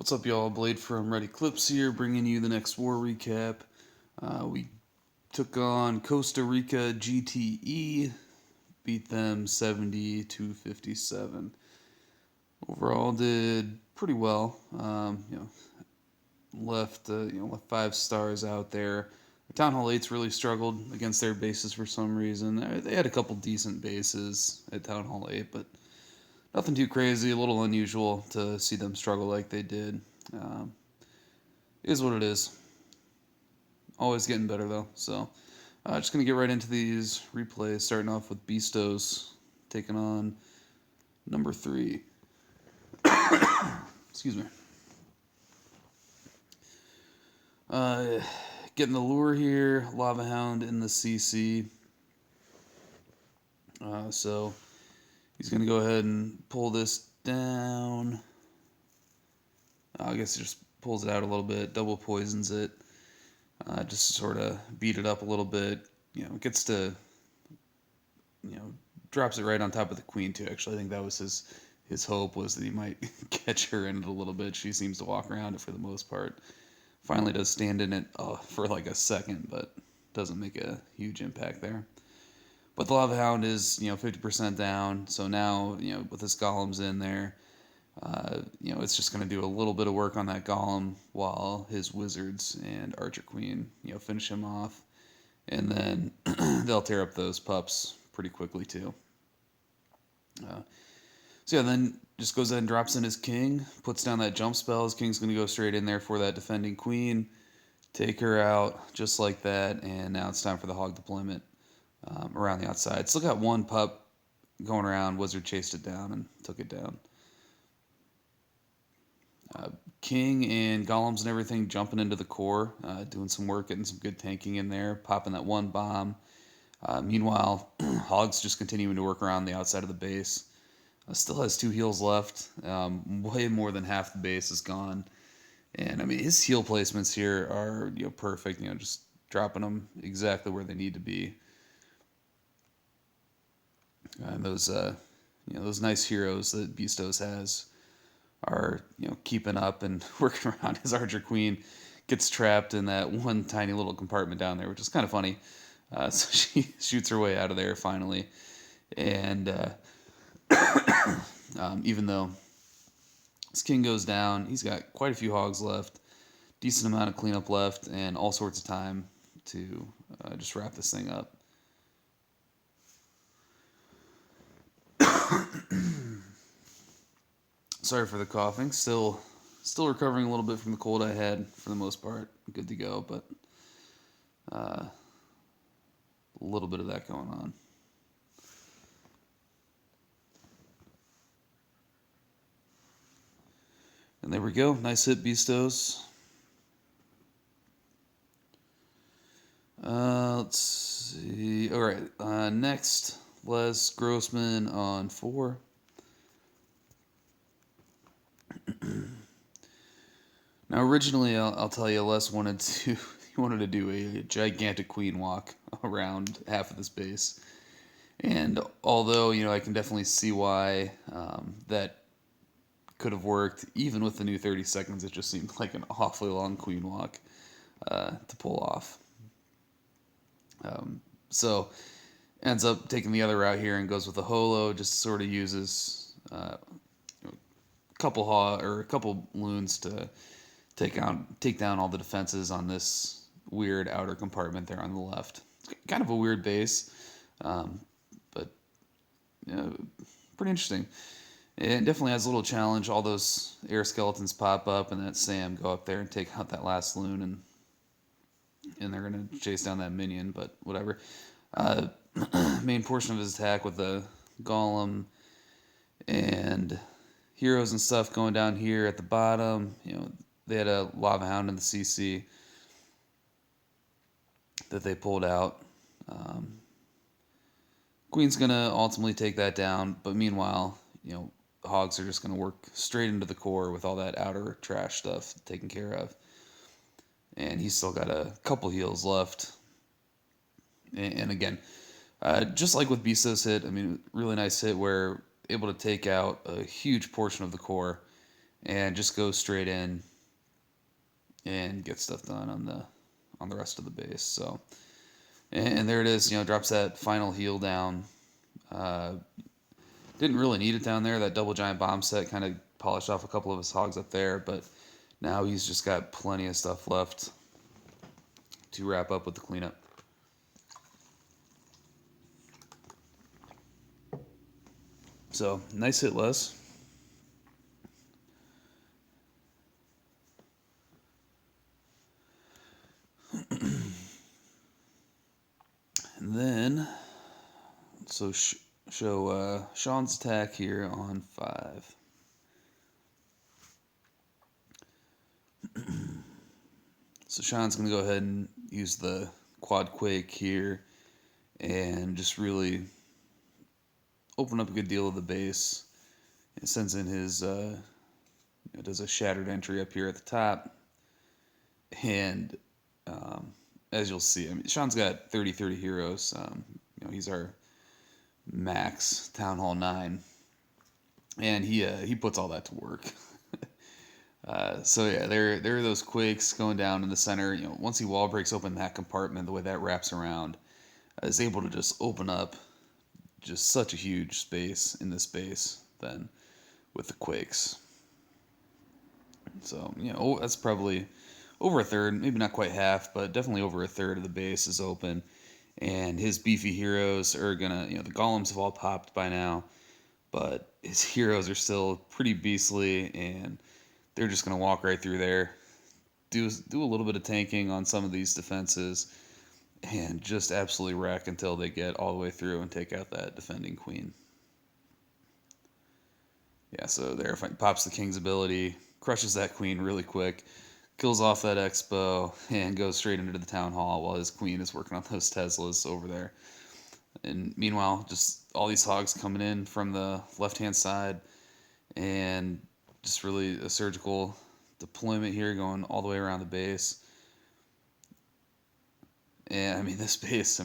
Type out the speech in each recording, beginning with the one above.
What's up, y'all? Blade from Ready Clips here, bringing you the next war recap. We took on Costa Rica GTE, beat them 70 to 57. Overall, did pretty well. Left 5 stars out there. Town Hall 8's really struggled against their bases for some reason. They had a couple decent bases at Town Hall 8, but nothing too crazy. A little unusual to see them struggle like they did. Is what it is. Always getting better though. So, just gonna get right into these replays. Starting off with Beastos taking on number 3. Excuse me. Getting the lure here. Lava Hound in the CC. So he's gonna go ahead and pull this down. I guess he just pulls it out a little bit, double poisons it, just to sort of beat it up a little bit. Gets to, drops it right on top of the queen too. Actually, I think that was his hope, was that he might catch her in it a little bit. She seems to walk around it for the most part. Finally does stand in it for like a second, but doesn't make a huge impact there. But the Lava Hound is 50% down, so now with his golems in there. It's just going to do a little bit of work on that golem while his wizards and archer queen, finish him off. And then they'll tear up those pups pretty quickly too. Then just goes ahead and drops in his king, puts down that jump spell. His king's going to go straight in there for that defending queen, take her out just like that, and now it's time for the hog deployment around the outside. Still got one pup going around. Wizard chased it down and took it down. King and golems and everything jumping into the core, doing some work, getting some good tanking in there, popping that one bomb. Meanwhile, Hog's just continuing to work around the outside of the base. Still has 2 heals left. Way more than half the base is gone. And I mean, his heal placements here are perfect. Just dropping them exactly where they need to be. And those nice heroes that Beastos has are keeping up and working around. His archer queen gets trapped in that one tiny little compartment down there, which is kind of funny. So she shoots her way out of there finally, and even though his king goes down, he's got quite a few hogs left, decent amount of cleanup left, and all sorts of time to just wrap this thing up. Sorry for the coughing. Still recovering a little bit from the cold I had for the most part. Good to go, but a little bit of that going on. And there we go. Nice hit, Beastos. Let's see. All right. Next, Les Grossman on 4. Now, originally, I'll tell you, Les wanted to do a gigantic queen walk around half of this base, and although I can definitely see why that could have worked, even with the new 30 seconds, it just seemed like an awfully long queen walk to pull off. So ends up taking the other route here and goes with a holo. Just sort of uses a couple loons to take down all the defenses on this weird outer compartment there on the left. It's kind of a weird base, but pretty interesting. It definitely has a little challenge. All those air skeletons pop up, and that Sam go up there and take out that last loon, and they're gonna chase down that minion. But whatever. Main portion of his attack with the golem and heroes and stuff going down here at the bottom. They had a Lava Hound in the CC that they pulled out. Queen's gonna ultimately take that down, but meanwhile, Hogs are just gonna work straight into the core with all that outer trash stuff taken care of. And he's still got a couple heals left. And again, just like with Beastos hit, I mean, really nice hit where able to take out a huge portion of the core and just go straight in and get stuff done on the rest of the base. So, and there it is. Drops that final heel down. Uh, didn't really need it down there. That double giant bomb set kind of polished off a couple of his hogs up there, but now he's just got plenty of stuff left to wrap up with the cleanup. So, nice hit, Les. And then, so show Sean's attack here on 5. So Sean's going to go ahead and use the quad quake here and just really open up a good deal of the base. It sends in his, it does a shattered entry up here at the top. And as you'll see, I mean, Sean's got 30 heroes. He's our max Town Hall 9. And he puts all that to work. So yeah, there are those quakes going down in the center. Once he wall breaks open that compartment, the way that wraps around, is able to just open up just such a huge space in this base then with the quakes. So that's probably over a third, maybe not quite half, but definitely over a third of the base is open. And his beefy heroes are gonna, the golems have all popped by now, but his heroes are still pretty beastly, and they're just going to walk right through there, do a little bit of tanking on some of these defenses, and just absolutely wreck until they get all the way through and take out that defending queen. Yeah, so there, pops the king's ability, crushes that queen really quick, kills off that expo, and goes straight into the town hall while his queen is working on those Teslas over there. And meanwhile, just all these hogs coming in from the left-hand side, and just really a surgical deployment here going all the way around the base. And I mean, this base,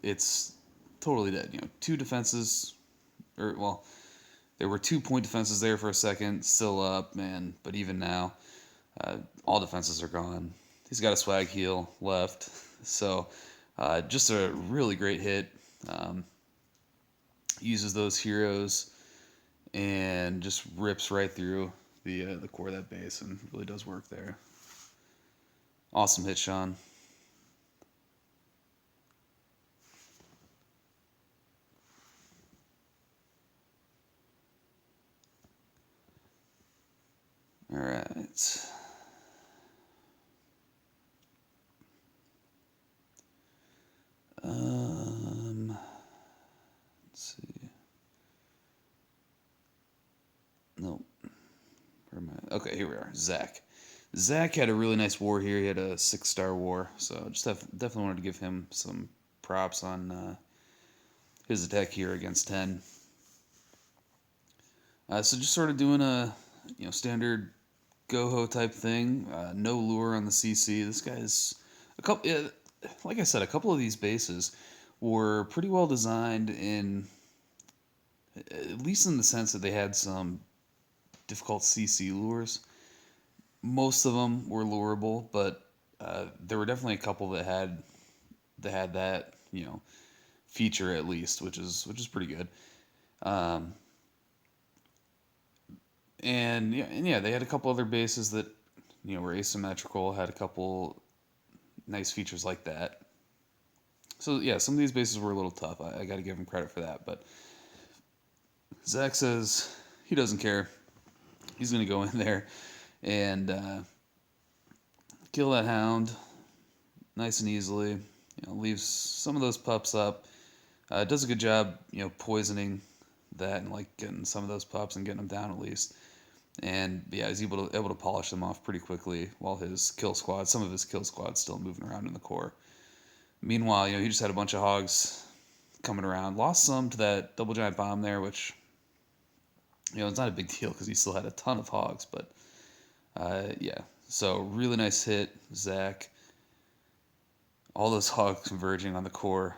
it's totally dead. 2 defenses, well, there were 2 point defenses there for a second, still up, man. But even now, all defenses are gone. He's got a swag heel left. So just a really great hit. Uses those heroes and just rips right through the core of that base and really does work there. Awesome hit, Sean. All right. Let's see. Nope. Where am I? Okay, here we are. Zach. Zach had a really nice war here. He had a 6-star war, so just definitely wanted to give him some props on his attack here against 10. So just sort of doing a standard Goho type thing. No lure on the CC. This guy's a couple. Like I said, a couple of these bases were pretty well designed at least in the sense that they had some difficult CC lures. Most of them were lureable, but there were definitely a couple that had that feature at least, which is pretty good. And they had a couple other bases that were asymmetrical, had a couple nice features like that. So yeah, some of these bases were a little tough. I got to give him credit for that. But Zach says he doesn't care. He's going to go in there and kill that hound nice and easily. Leaves some of those pups up. Does a good job, poisoning that and getting some of those pups and getting them down at least. And yeah, he's able to polish them off pretty quickly while some of his kill squad's still moving around in the core. Meanwhile, he just had a bunch of hogs coming around. Lost some to that double giant bomb there, which it's not a big deal because he still had a ton of hogs. But yeah, so really nice hit, Zach. All those hogs converging on the core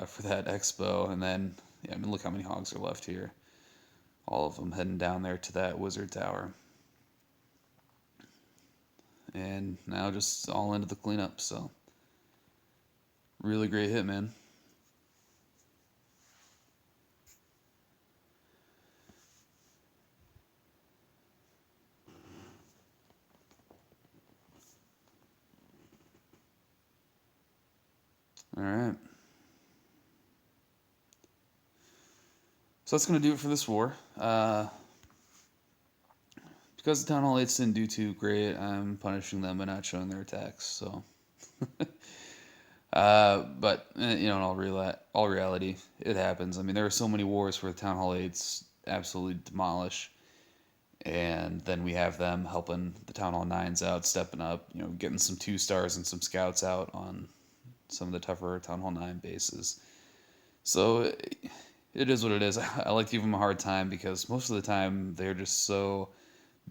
for that expo, and then look how many hogs are left here. All of them heading down there to that wizard tower. and now just all into the cleanup. So really great hit, man. All right. So that's going to do it for this war. Because the Town Hall 8s didn't do too great, I'm punishing them by not showing their attacks. So, but in all reality, it happens. I mean, there are so many wars where the Town Hall 8s absolutely demolish, and then we have them helping the Town Hall 9s out, stepping up, getting some 2 stars and some scouts out on some of the tougher Town Hall 9 bases. So it is what it is. I like to give them a hard time because most of the time they're just so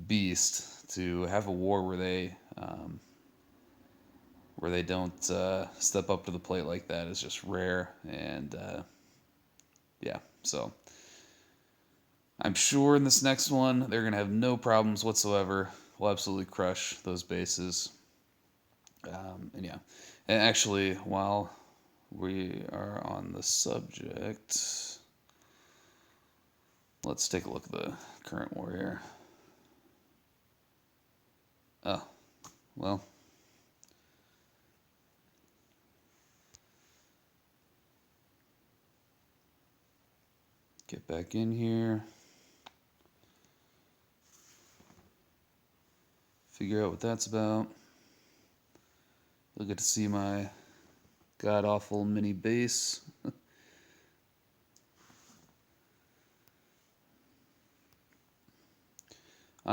beast. To have a war where they don't step up to the plate like that is just rare. And yeah, so I'm sure in this next one they're gonna have no problems whatsoever. We'll absolutely crush those bases. And yeah, and actually, while we are on the subject, let's take a look at the current war here. Oh, well. Get back in here. Figure out what that's about. You'll get to see my god-awful mini base.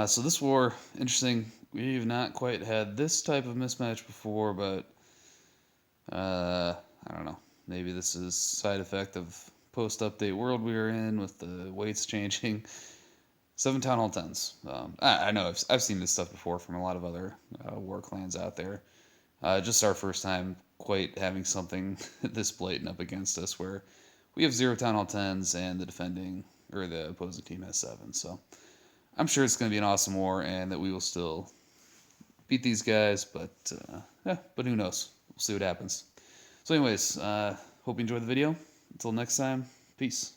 So this war, interesting. We've not quite had this type of mismatch before, but I don't know. Maybe this is side effect of post-update world we are in with the weights changing. 7 Town Hall 10s. I know I've seen this stuff before from a lot of other war clans out there. Just our first time quite having something this blatant up against us where we have 0 Town Hall 10s and the opposing team has 7. So I'm sure it's going to be an awesome war and that we will still beat these guys, but who knows? We'll see what happens. So anyways, hope you enjoyed the video. Until next time, peace.